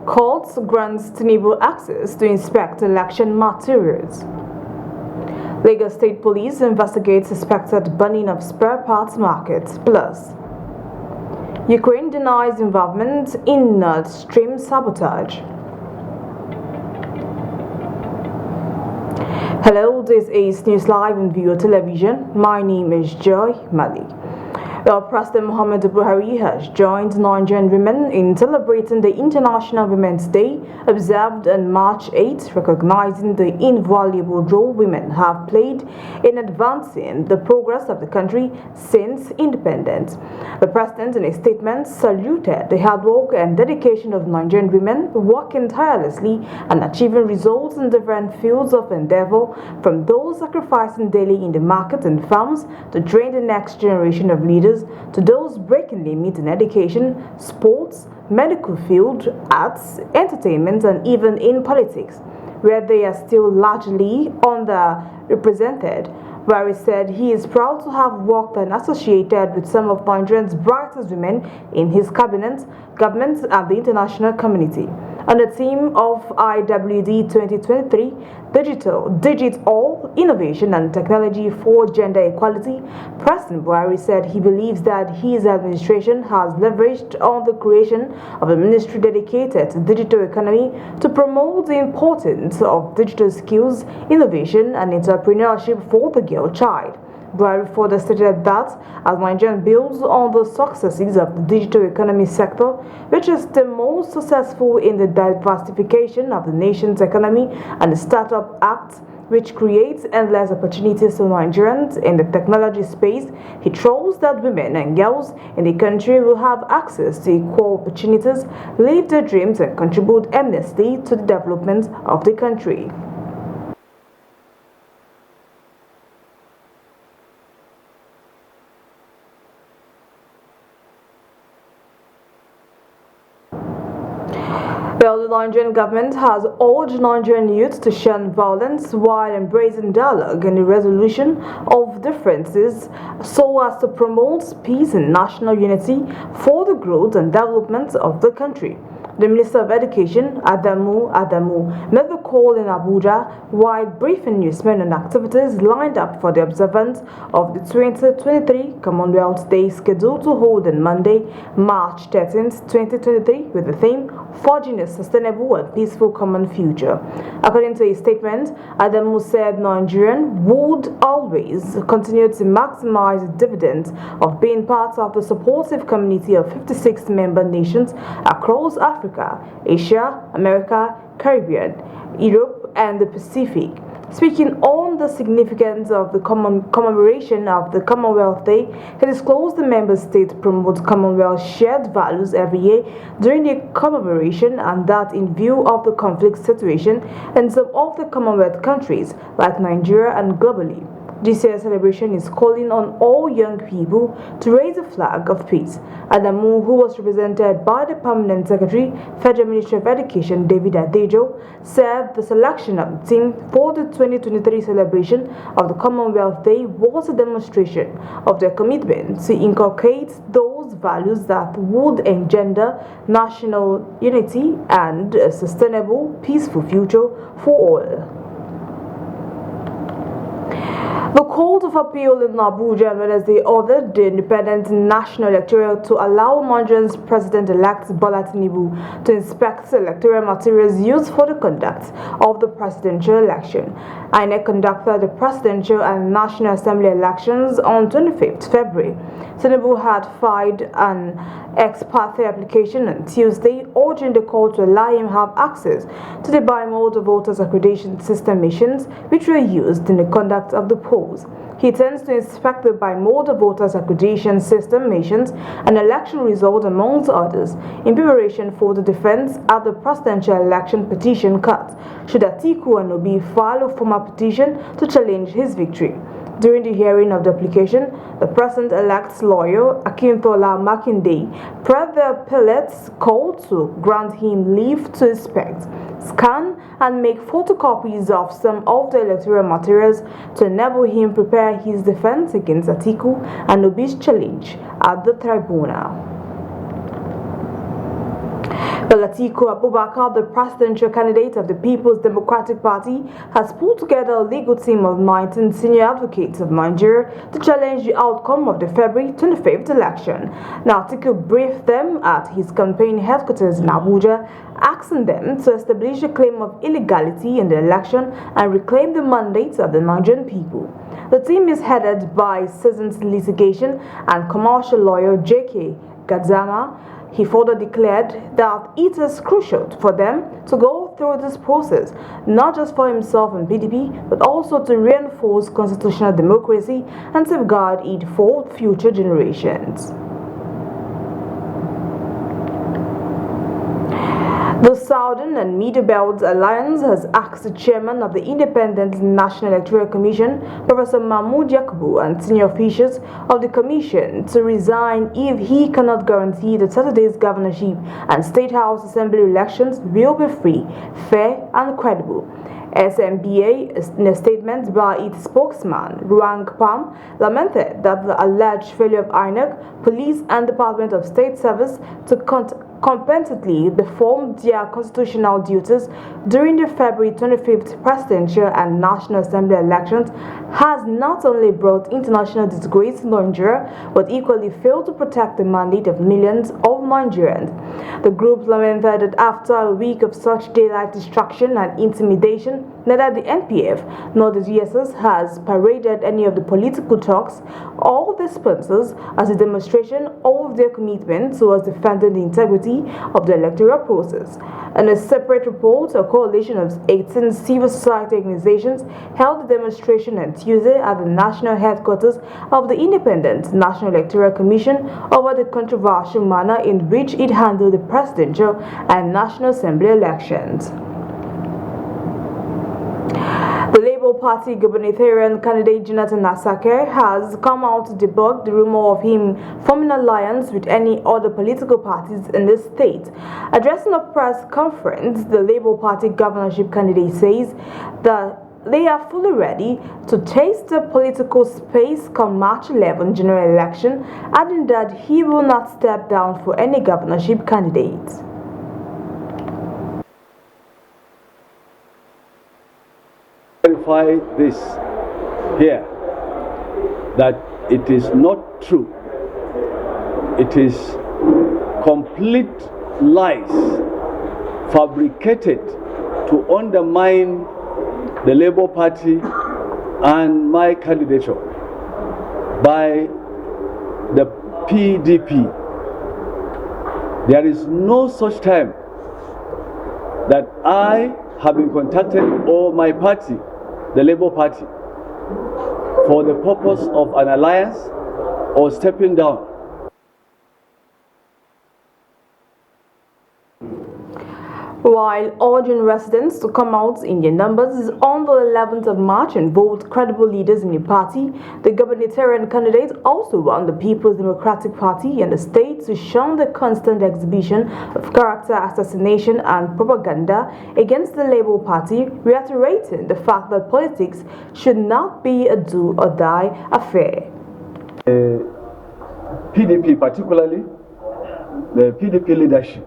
Court grants TINUBU access to inspect election materials. Lagos State Police investigates suspected burning of spare parts markets. Plus, Ukraine denies involvement in Nord Stream sabotage. Hello, this is NEWSLIVE on Viewer Television. My name is Joy Malik. President Muhammadu Buhari has joined Nigerian women in celebrating the International Women's Day, observed on March 8, recognizing the invaluable role women have played in advancing the progress of the country since independence. The president, in a statement, saluted the hard work and dedication of Nigerian women working tirelessly and achieving results in different fields of endeavor, from those sacrificing daily in the market and farms to train the next generation of leaders, to those breaking limits in education, sports, medical field, arts, entertainment, and even in politics, where they are still largely underrepresented. Where he said he is proud to have worked and associated with some of Nigeria's brightest women in his cabinet, government, and the international community. On the theme of IWD 2023, Digital Innovation and Technology for Gender Equality, President Buhari said he believes that his administration has leveraged on the creation of a ministry dedicated to digital economy to promote the importance of digital skills, innovation, and entrepreneurship for the girl child. Buhari further stated that as Nigeria builds on the successes of the digital economy sector, which is the most successful in the diversification of the nation's economy, and the Startup Act, which creates endless opportunities to Nigerians in the technology space, he trusts that women and girls in the country will have access to equal opportunities, live their dreams, and contribute earnestly to the development of the country. The Nigerian government has urged Nigerian youth to shun violence while embracing dialogue and the resolution of differences so as to promote peace and national unity for the growth and development of the country. The Minister of Education, Adamu, made the call in Abuja while briefing newsmen on activities lined up for the observance of the 2023 Commonwealth Day scheduled to hold on Monday, March 13, 2023, with the theme Forging a Sustainable and Peaceful Common Future. According to a statement, Adamu said Nigeria would always continue to maximize the dividends of being part of the supportive community of 56 member nations across Africa, Asia, America, Caribbean, Europe, and the Pacific. Speaking on the significance of the commemoration of the Commonwealth Day, he disclosed the member states promote Commonwealth shared values every year during the commemoration, and that in view of the conflict situation in some of the Commonwealth countries like Nigeria and globally, this year's celebration is calling on all young people to raise a flag of peace. Adamu, who was represented by the Permanent Secretary, Federal Ministry of Education, David Adejo, said the selection of the theme for the 2023 celebration of the Commonwealth Day was a demonstration of their commitment to inculcate those values that would engender national unity and a sustainable, peaceful future for all. The Court of Appeal in Abuja on Wednesday ordered the Independent National Electoral to allow Nigeria's President-elect Bola TINUBU to inspect electoral materials used for the conduct of the presidential election. INEC conducted the presidential and National Assembly elections on 25th February. TINUBU had filed an ex parte application on Tuesday, urging the court to allow him have access to the bimodal voters accreditation system machines which were used in the conduct of the polls. He intends to inspect the bimodal voters accreditation system machines and election results, amongst others, in preparation for the defense at the presidential election petition court, should Atiku and Obi file a formal petition to challenge his victory. During the hearing of the application, the president-elect's lawyer, Akintola Makinde, pressed the appellate's call to grant him leave to inspect, scan, and make photocopies of some of the electoral materials to enable him prepare his defense against Atiku and Obi's challenge at the tribunal. Well, Atiku Abubakar, the presidential candidate of the People's Democratic Party, has put together a legal team of 19 senior advocates of Nigeria to challenge the outcome of the February 25th election. Now, Atiku briefed them at his campaign headquarters in Abuja, asking them to establish a claim of illegality in the election and reclaim the mandate of the Nigerian people. The team is headed by seasoned litigation and commercial lawyer J.K. Gadzama. He further declared that it is crucial for them to go through this process, not just for himself and PDP, but also to reinforce constitutional democracy and safeguard it for future generations. The Southern and Middle Belt Alliance has asked the chairman of the Independent National Electoral Commission, Professor Mahmoud Yakubu, and senior officials of the commission to resign if he cannot guarantee that Saturday's governorship and State House Assembly elections will be free, fair, and credible. SMBA, in a statement by its spokesman, Ruang Pam, lamented that the alleged failure of INEC, police, and Department of State Service to competently perform their constitutional duties during the February 25th presidential and National Assembly elections has not only brought international disgrace to Nigeria, but equally failed to protect the mandate of millions of Nigerians. The group lamented that after a week of such daylight distraction and intimidation, neither the NPF nor the DSS has paraded any of the political talks or the sponsors as a demonstration of their commitment towards defending the integrity of the electoral process. In a separate report, a coalition of 18 civil society organizations held a demonstration on Tuesday at the national headquarters of the Independent National Electoral Commission over the controversial manner in which it handled the presidential and National Assembly elections. The Labour Party gubernatorial candidate Jonathan Asake has come out to debunk the rumor of him forming an alliance with any other political parties in the state. Addressing a press conference, the Labour Party governorship candidate says that they are fully ready to taste the political space come March 11 general election, adding that he will not step down for any governorship candidate. Verify this here, that it is not true. It is complete lies fabricated to undermine the Labour Party and my candidature by the PDP. There is no such time that I have been contacted or my party, the Labour Party, for the purpose of an alliance or stepping down. While urging residents to come out in their numbers on the 11th of March and vote credible leaders in the party, the gubernatorial candidate also warned the People's Democratic Party and the state to shun the constant exhibition of character assassination and propaganda against the Labour Party, reiterating the fact that politics should not be a do-or-die affair. The PDP, particularly the PDP leadership,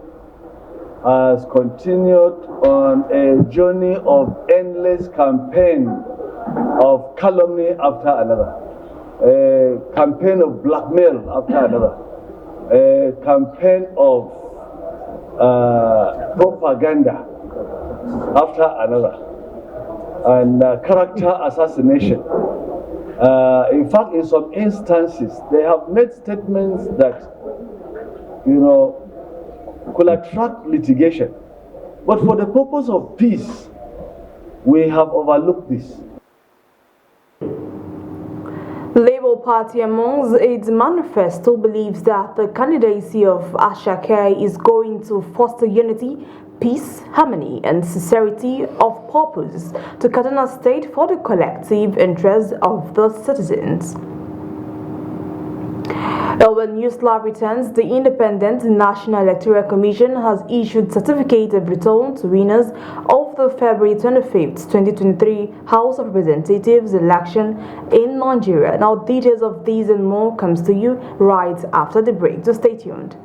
has continued on a journey of endless campaign of calumny after another, a campaign of blackmail after another, a campaign of propaganda after another, and character assassination. In fact, in some instances, they have made statements that, could attract litigation. But for the purpose of peace, we have overlooked this. The Labour Party, amongst its manifesto, believes that the candidacy of Asake is going to foster unity, peace, harmony, and sincerity of purpose to Kaduna State for the collective interest of the citizens. When NEWSLIVE returns, the Independent National Electoral Commission has issued certificate of return to winners of the February 25th, 2023 House of Representatives election in Nigeria. Now, details of these and more comes to you right after the break, so stay tuned.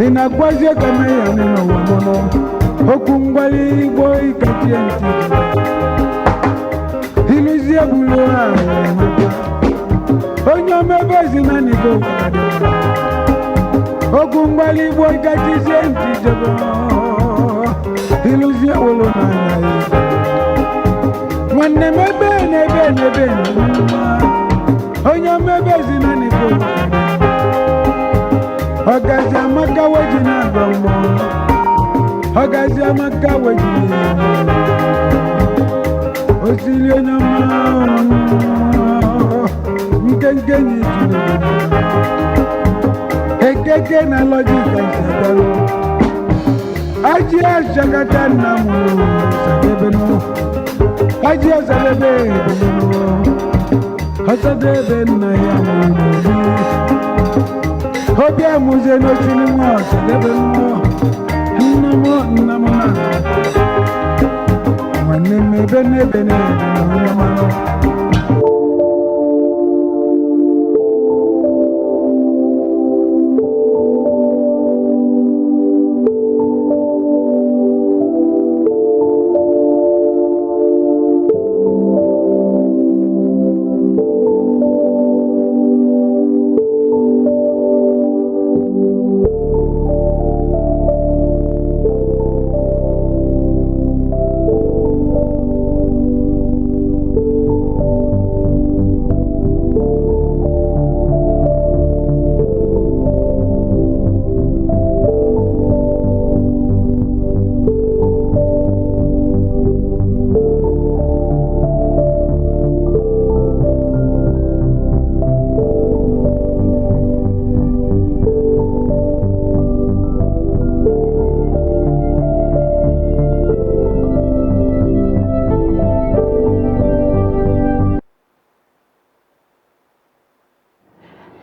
Inagwaje kama ya neno wa mono Okungbali boy katienti Iluzia buloa Onyo mebezi nani go Okungbali boy katienti Iluzia wolo nana Mwane mebene Onyo mebezi nani go Ogazi amaka wajina gomo Ogazi amaka wajina Osilio nyama Mkengeni tunebina Ekeke na logika isabalo Aji ashagata namu Sadebeno Aji asadebe Beno Asadebe na yamu Obi amuze no sinimo sadebe mo Namo na Mane bene namo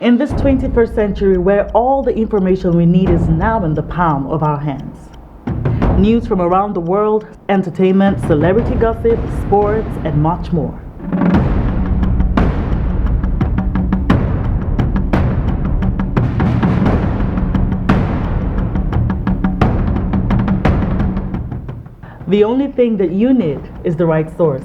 In this 21st century, where all the information we need is now in the palm of our hands. News from around the world, entertainment, celebrity gossip, sports, and much more. The only thing that you need is the right source.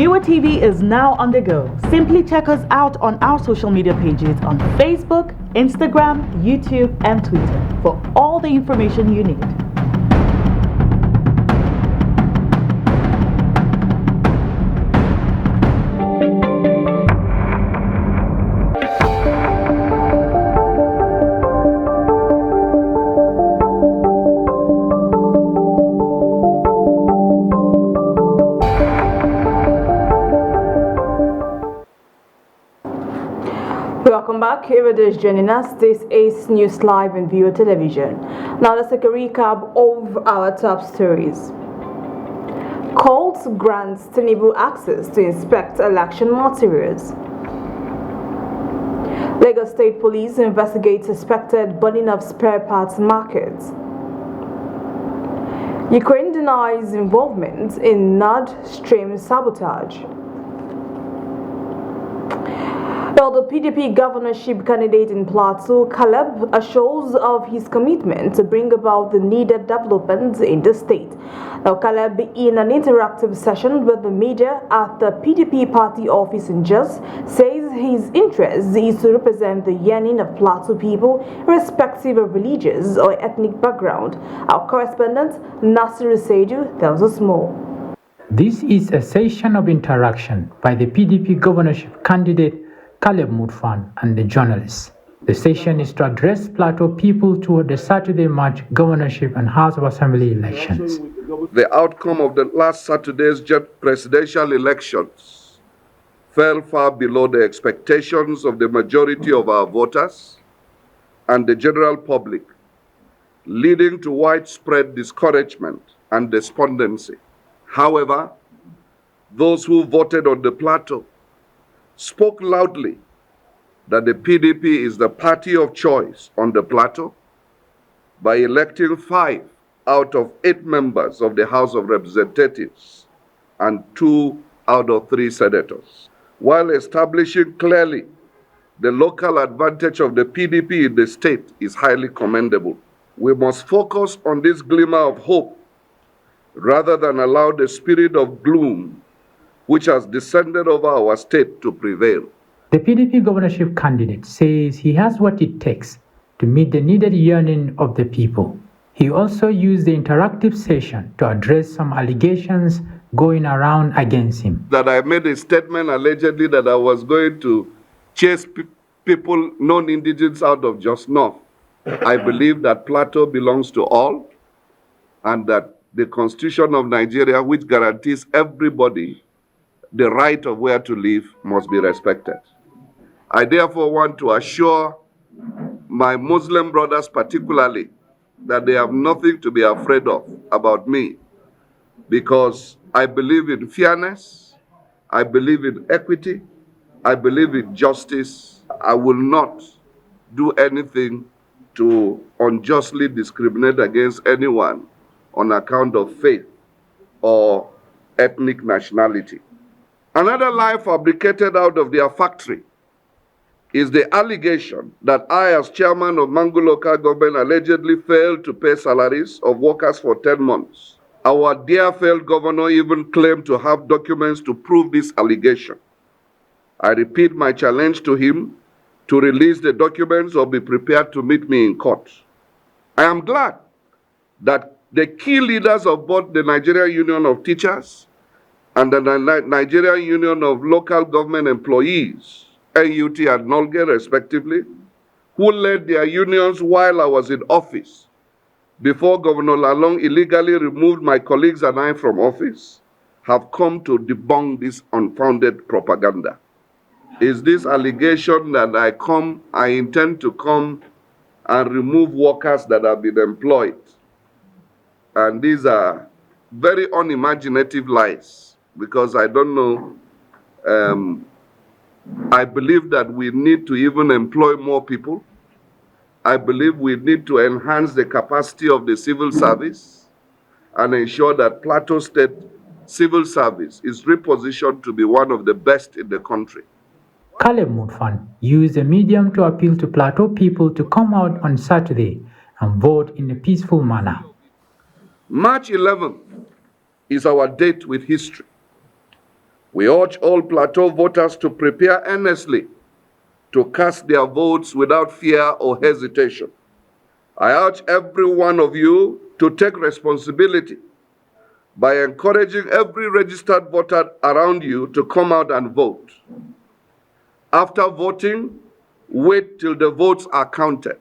Viewer TV is now on the go. Simply check us out on our social media pages on Facebook, Instagram, YouTube, and Twitter for all the information you need. Welcome back. If it is joining us, this is News Live and Viewer Television. Now let's take a recap of our top stories. Court grants TINUBU access to inspect election materials. Lagos State Police investigates suspected burning of spare parts markets. Ukraine denies involvement in Nord Stream sabotage. Well, the PDP governorship candidate in Plateau, Caleb, assures of his commitment to bring about the needed developments in the state. Now, Caleb, in an interactive session with the media at the PDP party office in Jos, says his interest is to represent the yearning of Plateau people, irrespective of religious or ethnic background. Our correspondent, Nasiru Seidu, tells us more. This is a session of interaction by the PDP governorship candidate Caleb Mutfan and the journalists. The session is to address Plateau people toward the Saturday March governorship and House of Assembly elections. The outcome of the last Saturday's presidential elections fell far below the expectations of the majority of our voters and the general public, leading to widespread discouragement and despondency. However, those who voted on the Plateau spoke loudly that the PDP is the party of choice on the Plateau by electing 5 out of 8 members of the House of Representatives and 2 out of 3 senators, while establishing clearly the local advantage of the PDP in the state is highly commendable. We must focus on this glimmer of hope rather than allow the spirit of gloom which has descended over our state to prevail. The PDP governorship candidate says he has what it takes to meet the needed yearning of the people. He also used the interactive session to address some allegations going around against him. That I made a statement allegedly that I was going to chase people, non-indigents, out of Jos North. I believe that Plateau belongs to all and that the Constitution of Nigeria, which guarantees everybody the right of where to live, must be respected. I therefore want to assure my Muslim brothers particularly that they have nothing to be afraid of about me, because I believe in fairness, I believe in equity, I believe in justice. I will not do anything to unjustly discriminate against anyone on account of faith or ethnic nationality. Another lie fabricated out of their factory is the allegation that I, as chairman of Mangu local government, allegedly failed to pay salaries of workers for 10 months. Our dear failed governor even claimed to have documents to prove this allegation. I repeat my challenge to him to release the documents or be prepared to meet me in court. I am glad that the key leaders of both the Nigerian Union of Teachers and the Nigerian Union of Local Government Employees, NUT and NOLGE respectively, who led their unions while I was in office, before Governor Lalong illegally removed my colleagues and I from office, have come to debunk this unfounded propaganda. Is this allegation that I intend to come and remove workers that have been employed? And these are very unimaginative lies, because I don't know. I believe that we need to even employ more people. I believe we need to enhance the capacity of the civil service and ensure that Plateau State civil service is repositioned to be one of the best in the country. Caleb Mutfan used the medium to appeal to Plateau people to come out on Saturday and vote in a peaceful manner. March 11th is our date with history. We urge all Plateau voters to prepare earnestly to cast their votes without fear or hesitation. I urge every one of you to take responsibility by encouraging every registered voter around you to come out and vote. After voting, wait till the votes are counted.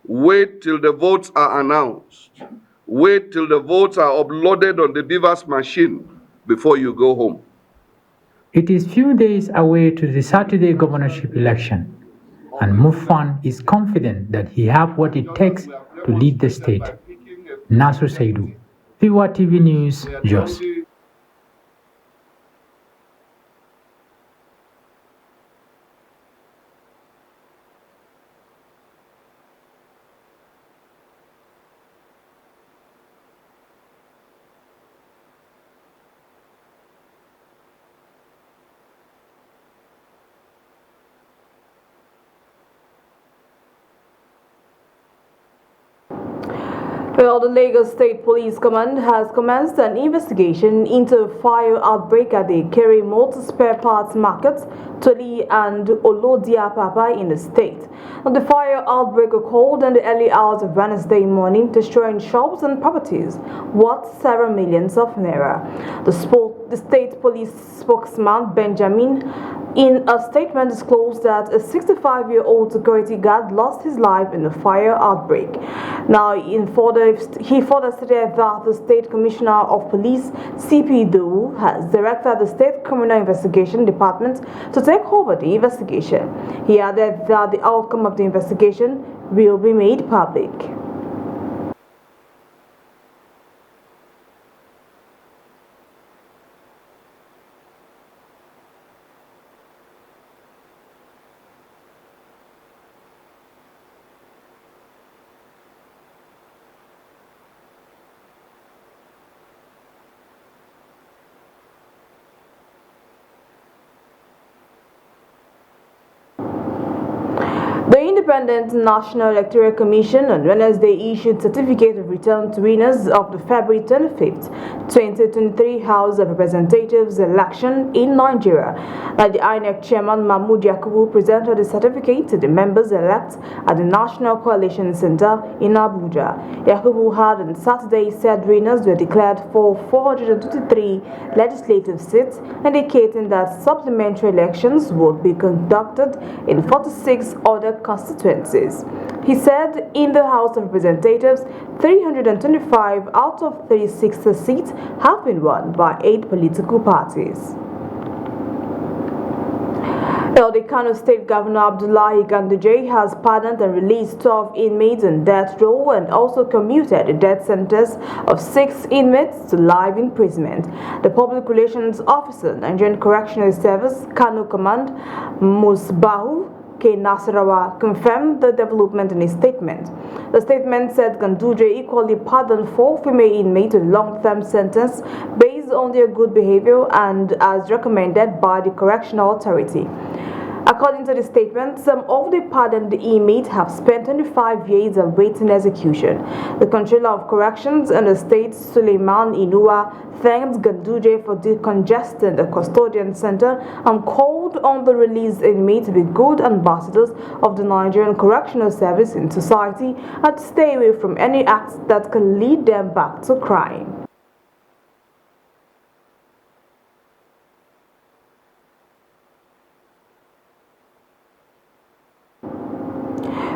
Wait till the votes are announced. Wait till the votes are uploaded on the Beavers machine before you go home. It is few days away to the Saturday governorship election, and Mutfwang is confident that he has what it takes to lead the state. Nasser Saidu, Viva TV News, Jos. Well, the Lagos State Police Command has commenced an investigation into a fire outbreak at the Kere Motor Spare Parts Market, Toli and Olodiapapa in the state. The fire outbreak occurred in the early hours of Wednesday morning, destroying shops and properties worth several millions of naira. The state police spokesman, Benjamin, in a statement disclosed that a 65-year-old security guard lost his life in the fire outbreak. Now, he further stated that the State Commissioner of Police, CP Dowu, has directed the State Criminal Investigation Department to take over the investigation. He added that the outcome of the investigation will be made public. The Independent National Electoral Commission on Wednesday issued certificate of return to winners of the February 25th, 2023 House of Representatives election in Nigeria. Now, the INEC chairman Mahmoud Yakubu presented the certificate to the members-elect at the National Coalition Center in Abuja. Yakubu had on Saturday said winners were declared for 423 legislative seats, indicating that supplementary elections would be conducted in 46 other constituencies. He said in the House of Representatives, 325 out of 36 seats have been won by 8 political parties. The Kano State Governor Abdullahi Ganduje has pardoned and released 12 inmates on death row and also commuted the death sentence of 6 inmates to life imprisonment. The Public Relations Officer, Nigerian Correctional Service, Kano Command, Musbahu K. Nasarawa, confirmed the development in his statement. The statement said Ganduje equally pardoned 4 female inmates with long-term sentence based on their good behavior and as recommended by the correctional authority. According to the statement, some of the pardoned inmates have spent 25 years awaiting execution. The Controller of Corrections in the state, Suleiman Inuwa, thanked Ganduje for decongesting the custodian center and called on the released inmates to be good ambassadors of the Nigerian Correctional Service in society and stay away from any acts that can lead them back to crime.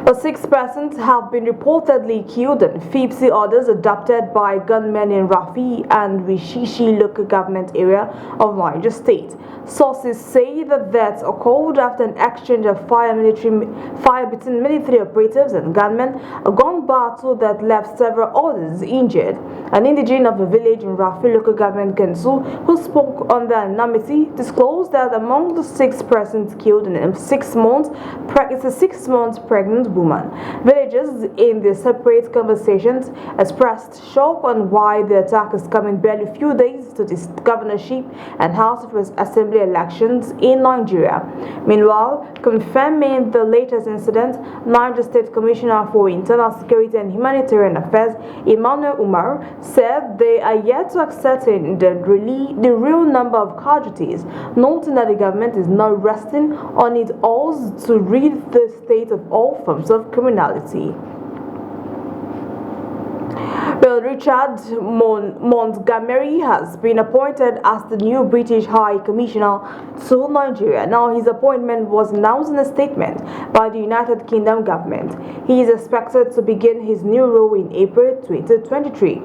The 6 persons have been reportedly killed and 50 others abducted by gunmen in Rafi and Rishishi local government area of Niger State. Sources say the deaths occurred after an exchange of fire between military operatives and gunmen, a gun battle that left several others injured. An indigene of the village in Rafi local government Council, who spoke under anonymity, disclosed that among the 6 persons killed in 6 months, it's a 6 months pregnant woman. Villagers in their separate conversations expressed shock on why the attack is coming barely a few days to the governorship and House of Assembly elections in Nigeria. Meanwhile, confirming the latest incident, Niger State Commissioner for Internal Security and Humanitarian Affairs, Emmanuel Umar, said they are yet to ascertain the real number of casualties, noting that the government is not resting on its oars to rid the state of all forms of criminality. Well, Richard Montgomery has been appointed as the new British High Commissioner to Nigeria. Now, his appointment was announced in a statement by the United Kingdom government. He is expected to begin his new role in April 2023.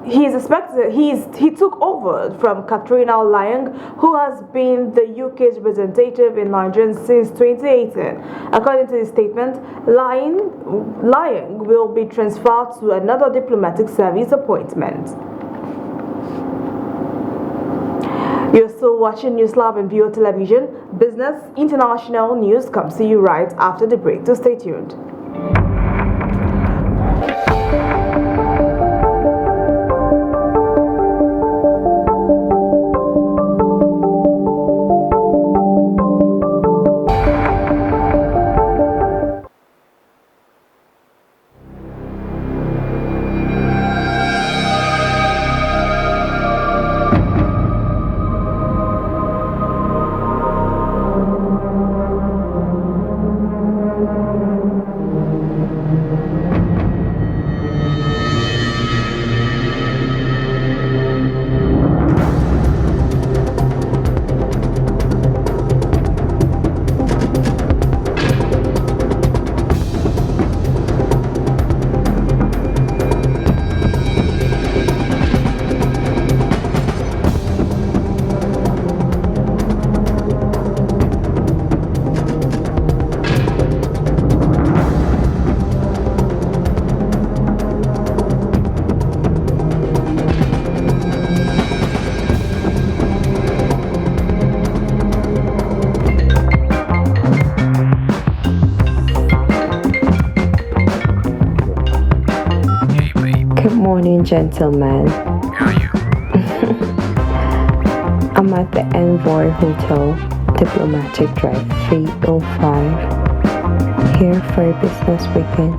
He took over from Katrina Lyang, who has been the UK's representative in Nigeria since 2018. According to the statement, Lyang will be transferred to another diplomatic service appointment. You're still watching NEWSLIVE and Viewer Television. Business international news comes to you right after the break, so stay tuned. Good morning, gentlemen. How are you? I'm at the Envoy Hotel, Diplomatic Drive 305, here for a business weekend.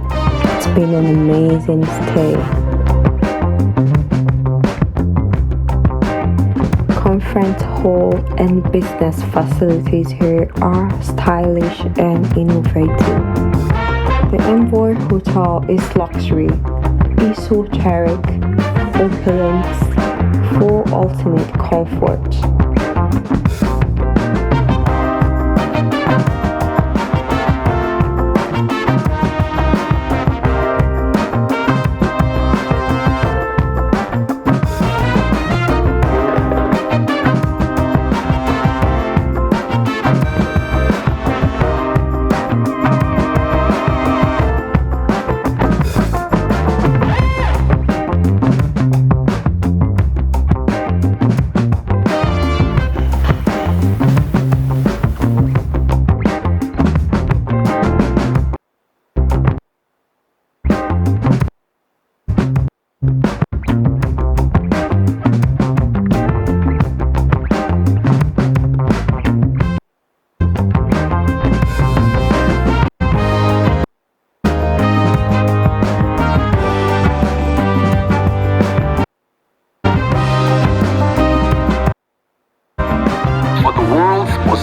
It's been an amazing stay. Conference hall and business facilities here are stylish and innovative. The Envoy Hotel is luxury, esoteric, opulence, for ultimate comfort.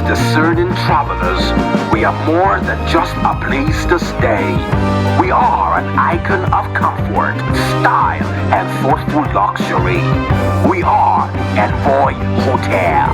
Discerning travelers, we are more than just a place to stay. We are an icon of comfort, style, and thoughtful luxury. We are Envoy Hotel.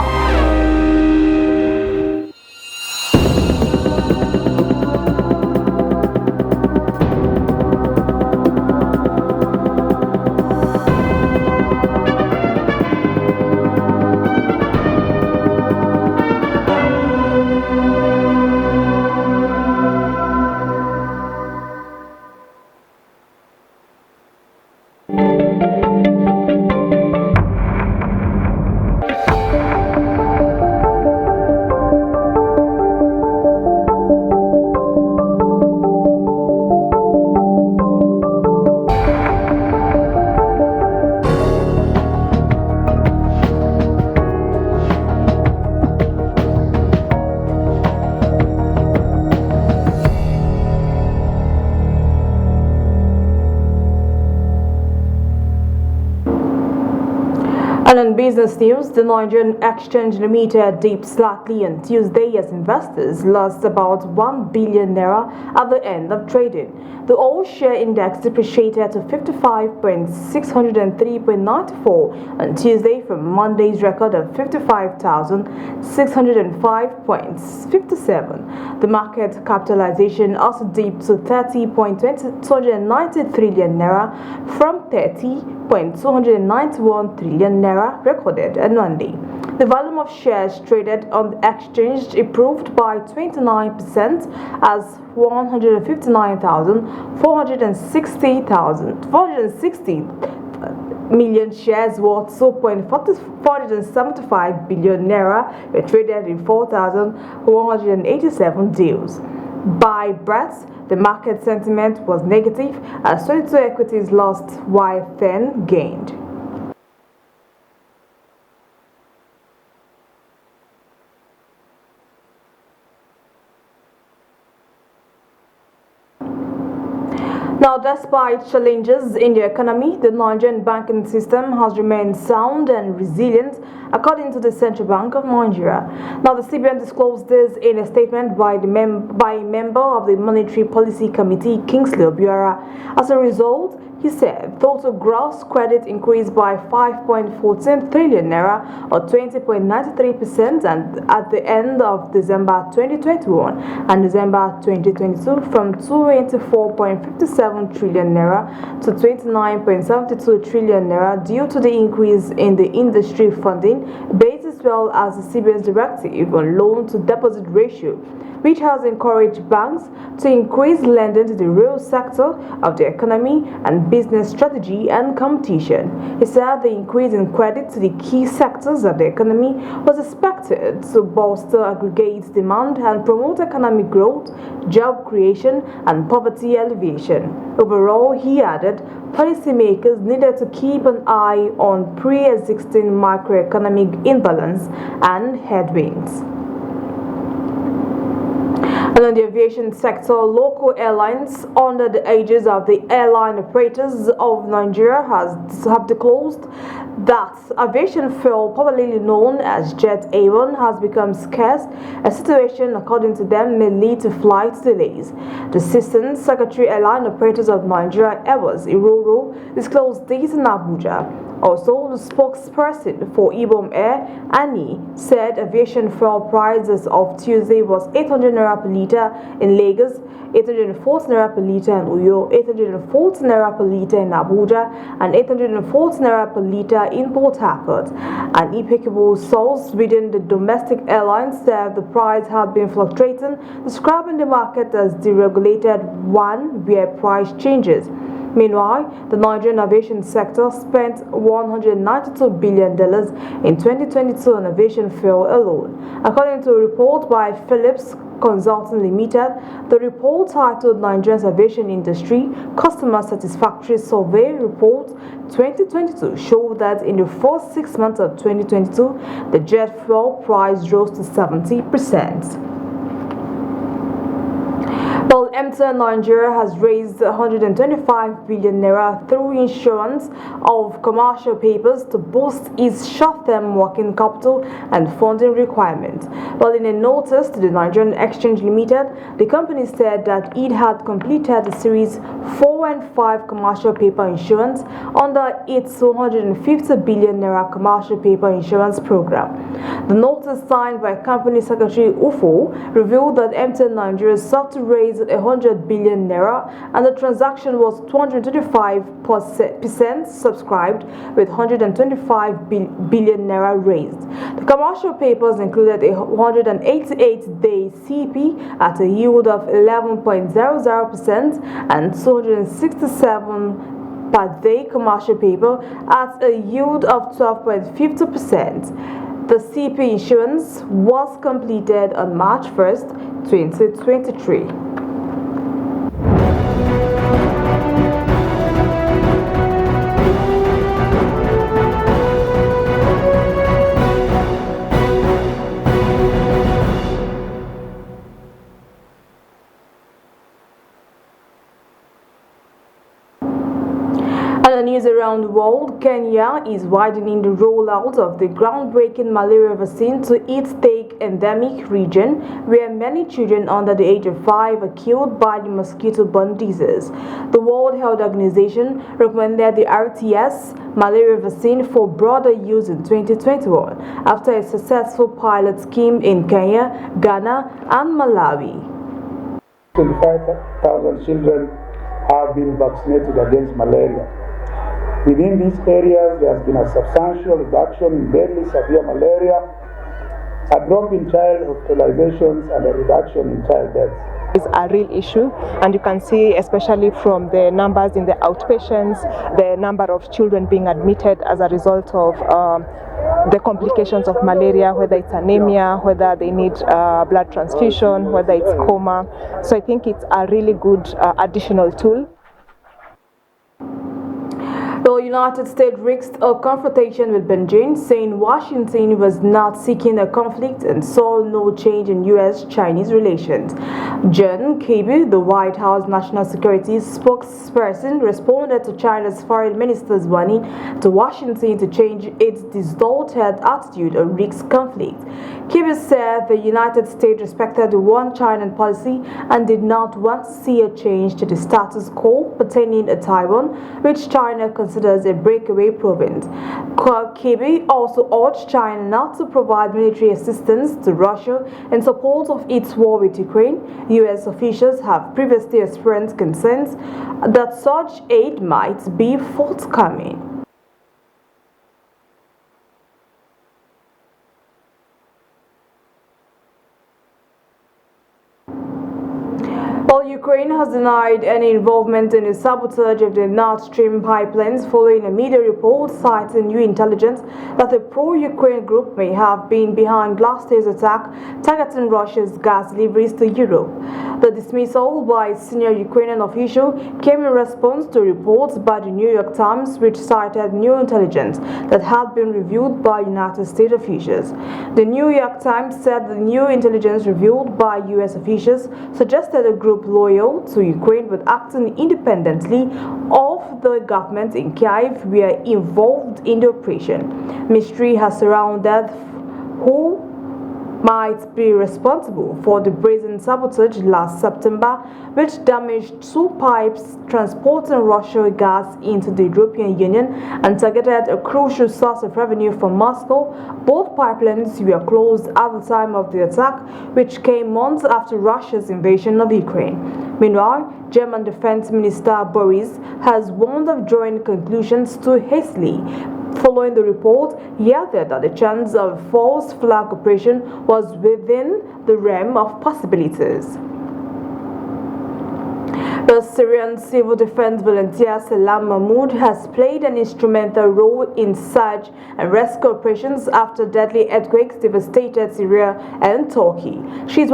And in business news, the Nigerian Exchange Limited dipped slightly on Tuesday as investors lost about 1 billion naira at the end of trading. The all-share index depreciated to 55,603.94 on Tuesday from Monday's record of 55,605.57. The market capitalization also dipped to 30.290 trillion naira from 30.291 trillion naira recorded on Monday. The volume of shares traded on the exchange improved by 29% as 460 million shares worth 2.475 billion naira were traded in 4,187 deals. By breadth, the market sentiment was negative as 22 equities lost while 10 gained. Now, despite challenges in the economy, the Nigerian banking system has remained sound and resilient, according to the Central Bank of Nigeria. Now, the CBN disclosed this in a statement by a member of the Monetary Policy Committee, Kingsley Obiora. As a result, he said total gross credit increased by 5.14 trillion naira or 20.93% and at the end of December 2021 and December 2022 from 24.57 trillion naira to 29.72 trillion naira due to the increase in the industry funding base as well as the CBN's directive on loan to deposit ratio, which has encouraged banks to increase lending to the real sector of the economy and business strategy and competition. He said the increase in credit to the key sectors of the economy was expected to bolster aggregate demand and promote economic growth, job creation, and poverty alleviation. Overall, he added, policymakers needed to keep an eye on pre-existing macroeconomic imbalance and headwinds. And in the aviation sector, local airlines under the aegis of the Airline Operators of Nigeria have disclosed that aviation fuel, popularly known as jet A1, has become scarce, a situation, according to them, may lead to flight delays. The Assistant Secretary Airline Operators of Nigeria, Airways Iroro, disclosed this in Abuja. Also, the spokesperson for Ibom Air, Annie, said aviation fuel prices of Tuesday was 800 naira per litre in Lagos, 840 naira per litre in Uyo, 840 naira per litre in Abuja, and 840 naira per litre in Port Harcourt. An applicable source within the domestic airlines said the price had been fluctuating, describing the market as deregulated one where price changes. Meanwhile, the Nigerian aviation sector spent $192 billion in 2022 on aviation fuel alone. According to a report by Phillips Consulting Limited, the report titled Nigeria's Aviation Industry Customer Satisfactory Survey Report 2022 showed that in the first 6 months of 2022, the jet fuel price rose to 70%. Well, MTN Nigeria has raised 125 billion naira through insurance of commercial papers to boost its short-term working capital and funding requirements. Well, in a notice to the Nigerian Exchange Limited, the company said that it had completed the Series 4 and 5 commercial paper insurance under its 250 billion naira commercial paper insurance program. The notice signed by Company Secretary UFO revealed that MTN Nigeria sought to raise 100 billion naira and the transaction was 225% subscribed with 125 billion naira raised. The commercial papers included a 188-day CP at a yield of 11.00% and 267 per day commercial paper at a yield of 12.50%. The CP issuance was completed on March 1st, 2023. And the news around the world, Kenya is widening the rollout of the groundbreaking malaria vaccine to its thick endemic region, where many children under the age of 5 are killed by the mosquito-borne disease. The World Health Organization recommended the RTS malaria vaccine for broader use in 2021 after a successful pilot scheme in Kenya, Ghana, and Malawi. 25,000 children have been vaccinated against malaria. Within these areas, there has been a substantial reduction in deadly severe malaria, a drop in child hospitalizations, and a reduction in child deaths. It's a real issue, and you can see, especially from the numbers in the outpatients, the number of children being admitted as a result of the complications of malaria, whether it's anemia, whether they need blood transfusion, whether it's coma. So I think it's a really good additional tool. The United States risked a confrontation with Beijing, saying Washington was not seeking a conflict and saw no change in U.S.-Chinese relations. John Kirby, the White House National Security spokesperson, responded to China's foreign minister's warning to Washington to change its distorted attitude or risk conflict. Kirby said the United States respected the one-China policy and did not want to see a change to the status quo pertaining to Taiwan, which China considers a breakaway province. Kirby also urged China not to provide military assistance to Russia in support of its war with Ukraine. U.S. officials have previously expressed concerns that such aid might be forthcoming. While Ukraine has denied any involvement in the sabotage of the Nord Stream pipelines following a media report citing new intelligence that a pro-Ukraine group may have been behind last day's attack targeting Russia's gas deliveries to Europe. The dismissal by a senior Ukrainian official came in response to reports by the New York Times, which cited new intelligence that had been reviewed by United States officials. The New York Times said the new intelligence revealed by U.S. officials suggested a group loyal to Ukraine but acting independently of the government in Kyiv were involved in the operation. Mystery has surrounded who might be responsible for the brazen sabotage last September, which damaged two pipes transporting Russian gas into the European Union and targeted a crucial source of revenue from Moscow. Both pipelines were closed at the time of the attack, which came months after Russia's invasion of Ukraine. Meanwhile, German Defense Minister Boris has warned of drawing conclusions too hastily. Following the report, he added that the chance of a false flag operation was within the realm of possibilities. The Syrian civil defense volunteer Salam Mahmoud has played an instrumental role in search and rescue operations after deadly earthquakes devastated Syria and Turkey. She's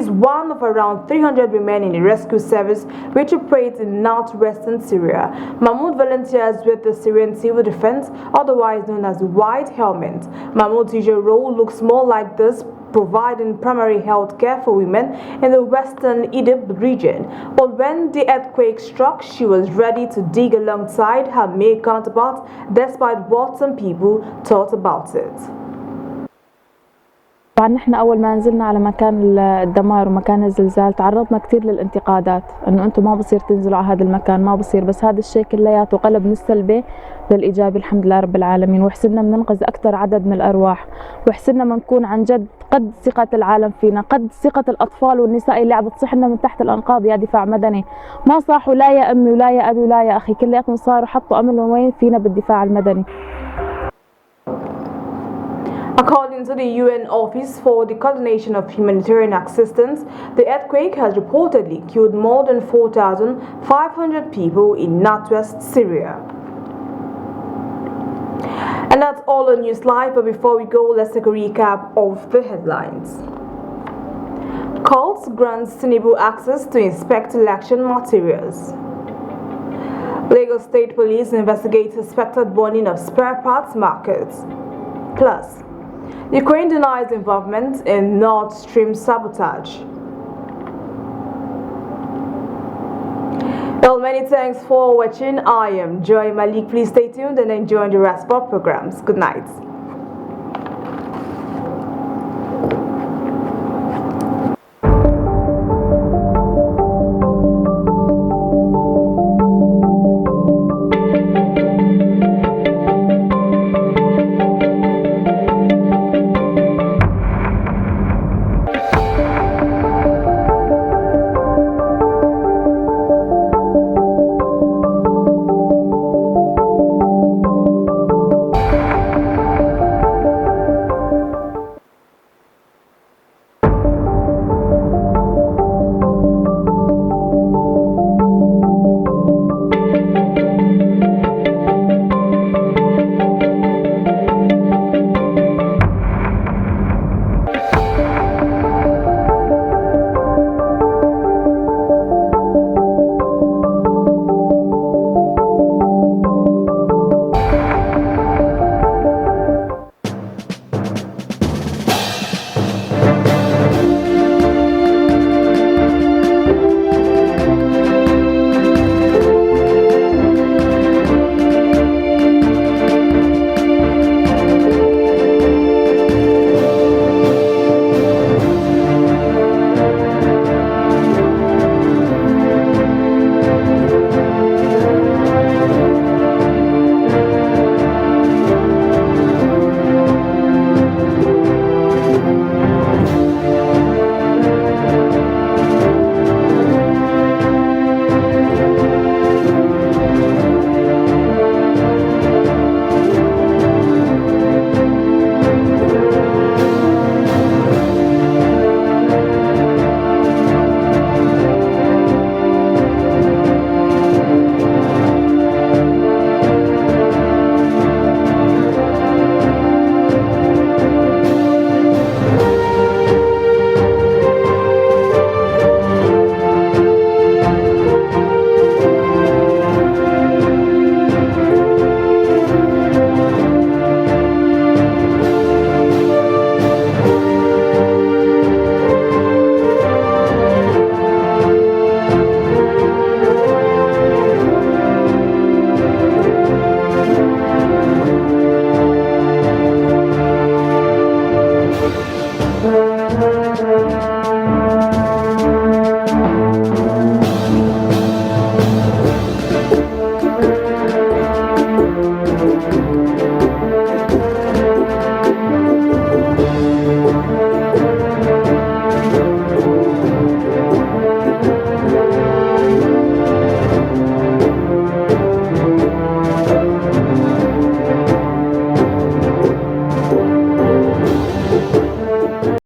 one of around 300 women in the rescue service which operates in northwestern Syria. Mahmoud volunteers with the Syrian Civil Defense, otherwise known as White Helmet. Mahmoud's usual role looks more like this, providing primary health care for women in the western Idlib region. But when the earthquake struck, she was ready to dig alongside her male counterpart, despite what some people thought about it. طبعا نحن أول ما نزلنا على مكان الدمار ومكان الزلزال تعرضنا كثير للانتقادات إنه أنتم ما بصير تنزلوا على هذا المكان، ما بصير، بس هذا الشيء كلياته قلب من السلبي للإيجابي الحمد لله رب العالمين، وحسنا بننقذ أكثر عدد من الأرواح، وحسنا بنكون عن جد قد ثقة العالم فينا، قد ثقة الأطفال والنساء اللي عم بتصحنا من تحت الأنقاض يا دفاع مدني، ما صاحوا لا يا أمي ولا يا أبي ولا يا أخي، كلياتهم صاروا حطوا أملهم وين فينا بالدفاع المدني. According to the UN Office for the Coordination of Humanitarian Assistance, the earthquake has reportedly killed more than 4,500 people in northwest Syria. And that's all on NEWSLIVE, but before we go, let's take a recap of the headlines. Courts grants TINUBU access to inspect election materials. Lagos State Police investigates suspected burning of spare parts markets. Plus, Ukraine denies involvement in Nord Stream sabotage. Well, many thanks for watching. I am Joy Malik. Please stay tuned and enjoy the rest of our programs. Good night.